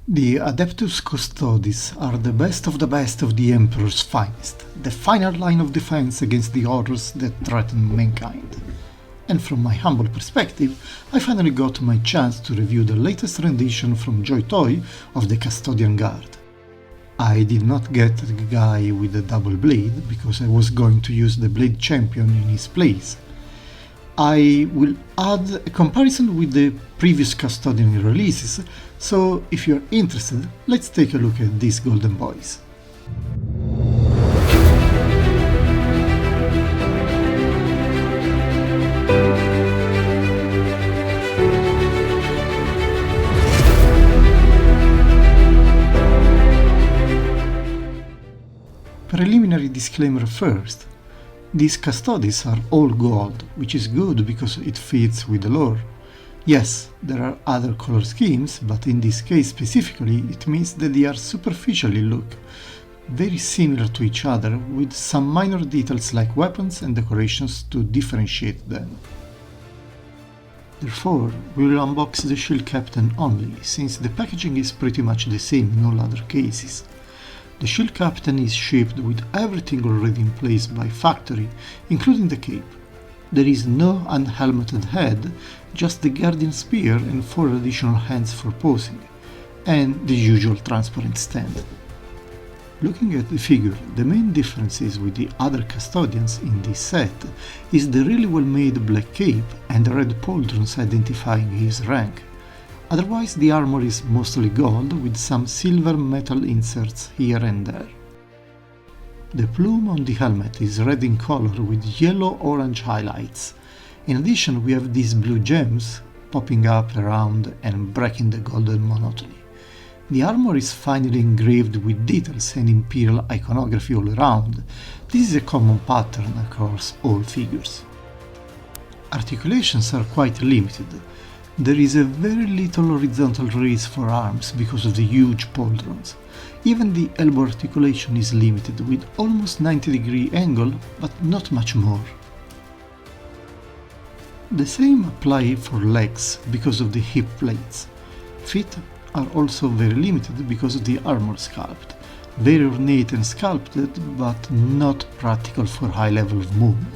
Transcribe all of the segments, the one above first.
The Adeptus Custodes are the best of the Emperor's finest, the final line of defense against the horrors that threaten mankind. And from my humble perspective, I finally got my chance to review the latest rendition from JOYTOY of the Custodian Guard. I did not get the guy with the double blade, because I was going to use the blade champion in his place. I will add a comparison with the previous Custodian releases, so if you're interested, let's take a look at these golden boys. Preliminary disclaimer first. These Custodes are all gold, which is good because it fits with the lore. Yes, there are other color schemes, but in this case specifically it means that they are superficially look very similar to each other, with some minor details like weapons and decorations to differentiate them. Therefore, we will unbox the shield captain only, since the packaging is pretty much the same in all other cases. The shield captain is shipped with everything already in place by factory, including the cape. There is no unhelmeted head, just the guardian spear and 4 additional hands for posing, and the usual transparent stand. Looking at the figure, the main differences with the other custodians in this set is the really well made black cape and the red pauldrons identifying his rank. Otherwise, the armor is mostly gold with some silver metal inserts here and there. The plume on the helmet is red in color with yellow-orange highlights. In addition, we have these blue gems popping up around and breaking the golden monotony. The armor is finely engraved with details and imperial iconography all around. This is a common pattern across all figures. Articulations are quite limited. There is a very little horizontal raise for arms because of the huge pauldrons. Even the elbow articulation is limited with almost 90-degree angle, but not much more. The same apply for legs because of the hip plates. Feet are also very limited because of the armor sculpt. Very ornate and sculpted, but not practical for high level of movement.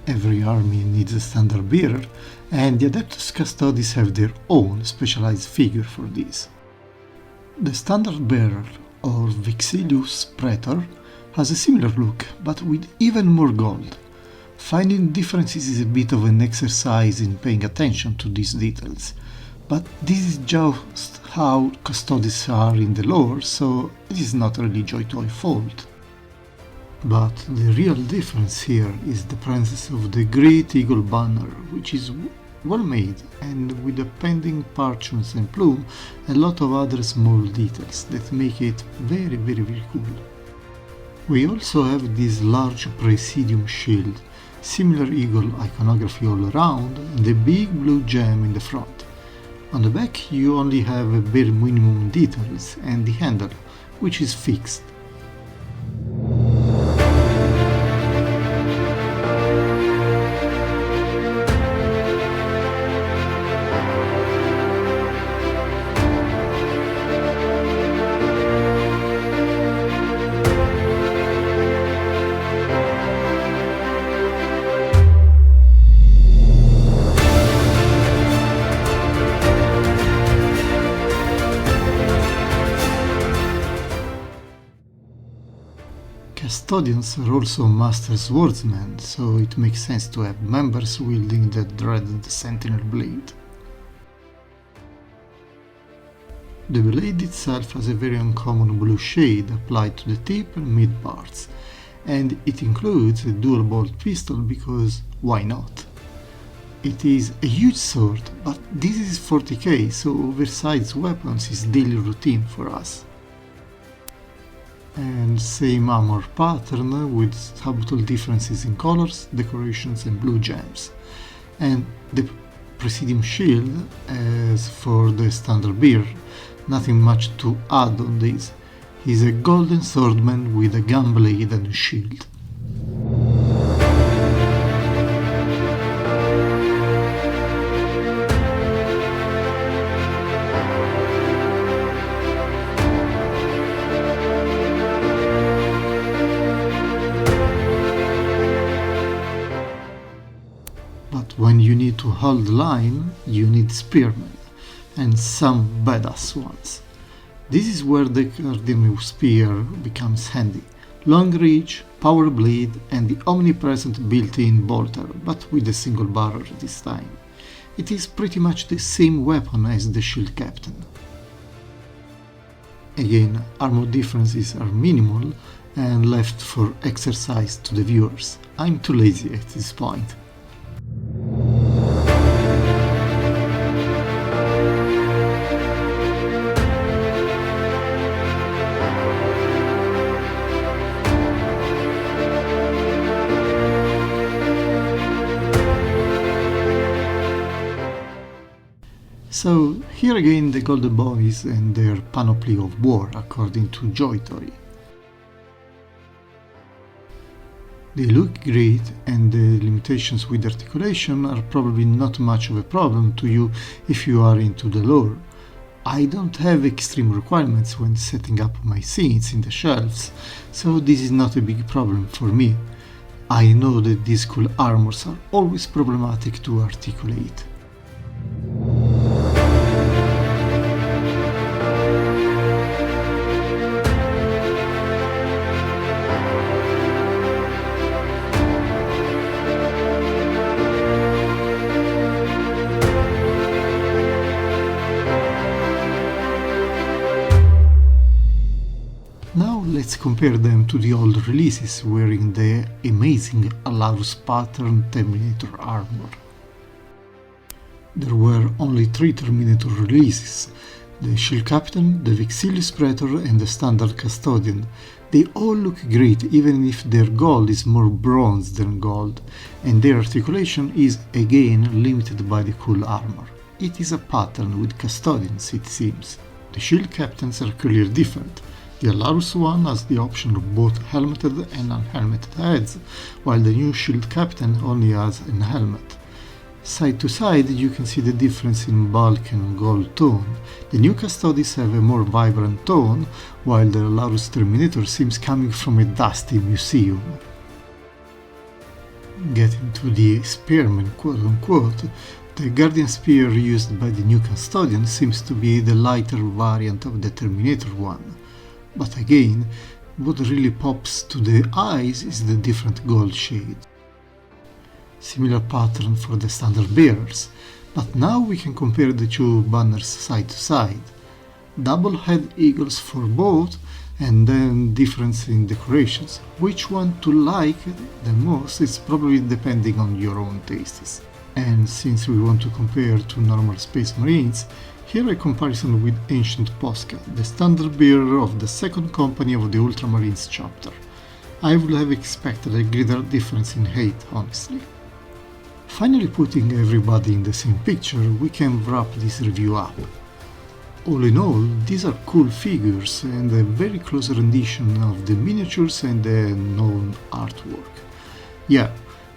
Every army needs a standard bearer, and the Adeptus Custodes have their own specialized figure for this. The standard bearer, or Vixilius Praetor, has a similar look, but with even more gold. Finding differences is a bit of an exercise in paying attention to these details, but this is just how Custodes are in the lore, so it is not really JOYTOY's fault. But the real difference here is the presence of the great eagle banner, which is well made and with the pending parchments and plume, a lot of other small details that make it very cool. We also have this large Praesidium shield, similar eagle iconography all around, and the big blue gem in the front. On the back you only have a bare minimum details and the handle, which is fixed. Custodians are also master swordsmen, so it makes sense to have members wielding the dreaded sentinel blade. The blade itself has a very uncommon blue shade applied to the tip and mid parts, and it includes a dual bolt pistol because why not? It is a huge sword, but this is 40k, so oversized weapons is daily routine for us. And same armor pattern with subtle differences in colors, decorations and blue gems. And the Presidium shield as for the standard bearer, nothing much to add on this. He's a golden swordman with a gun blade and a shield. But when you need to hold the line, you need spearmen, and some badass ones. This is where the cardinal spear becomes handy. Long reach, power blade, and the omnipresent built-in bolter, but with a single barrel this time. It is pretty much the same weapon as the shield captain. Again, armor differences are minimal and left for exercise to the viewers. I'm too lazy at this point. So here again the Golden Boys and their panoply of war according to JOYTOY. They look great and the limitations with articulation are probably not much of a problem to you if you are into the lore. I don't have extreme requirements when setting up my scenes in the shelves, so this is not a big problem for me. I know that these cool armors are always problematic to articulate. Now let's compare them to the old releases wearing the amazing Allarus Pattern Terminator armor. There were only 3 Terminator releases, the Shield Captain, the Victrix Praetor and the standard Custodian. They all look great even if their gold is more bronze than gold, and their articulation is again limited by the cool armor. It is a pattern with Custodians, it seems. The Shield Captains are clearly different. The Allarus one has the option of both helmeted and unhelmeted heads, while the new Shield Captain only has an helmet. Side to side you can see the difference in bulk and gold tone. The new Custodes have a more vibrant tone, while the Allarus Terminator seems coming from a dusty museum. Getting to the Spearman quote-unquote, the Guardian Spear used by the new Custodian seems to be the lighter variant of the Terminator one. But again, what really pops to the eyes is the different gold shade. Similar pattern for the standard bearers, but now we can compare the two banners side to side. Double head eagles for both, and then difference in decorations. Which one to like the most is probably depending on your own tastes. And since we want to compare to normal space marines, here a comparison with Ancient Posca, the standard bearer of the second company of the Ultramarines chapter. I would have expected a greater difference in height, honestly. Finally putting everybody in the same picture, we can wrap this review up. All in all, these are cool figures and a very close rendition of the miniatures and the known artwork. Yeah,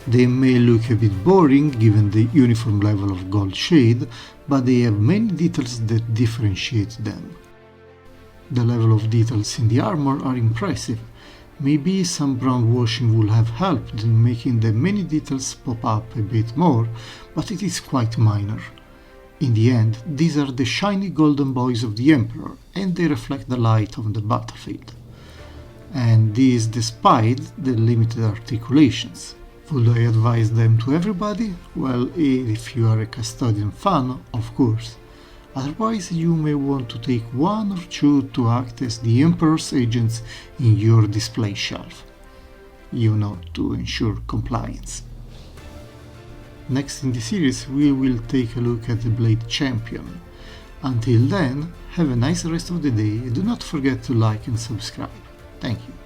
they may look a bit boring given the uniform level of gold shade, but they have many details that differentiate them. The level of details in the armor are impressive. Maybe some brown washing would have helped in making the many details pop up a bit more, but it is quite minor. In the end, these are the shiny golden boys of the Emperor, and they reflect the light on the battlefield. And this despite the limited articulations. Would I advise them to everybody? Well, if you are a Custodian fan, of course. Otherwise, you may want to take 1 or 2 to act as the Emperor's agents in your display shelf. You know, to ensure compliance. Next in the series we will take a look at the Blade Champion. Until then, have a nice rest of the day and do not forget to like and subscribe. Thank you.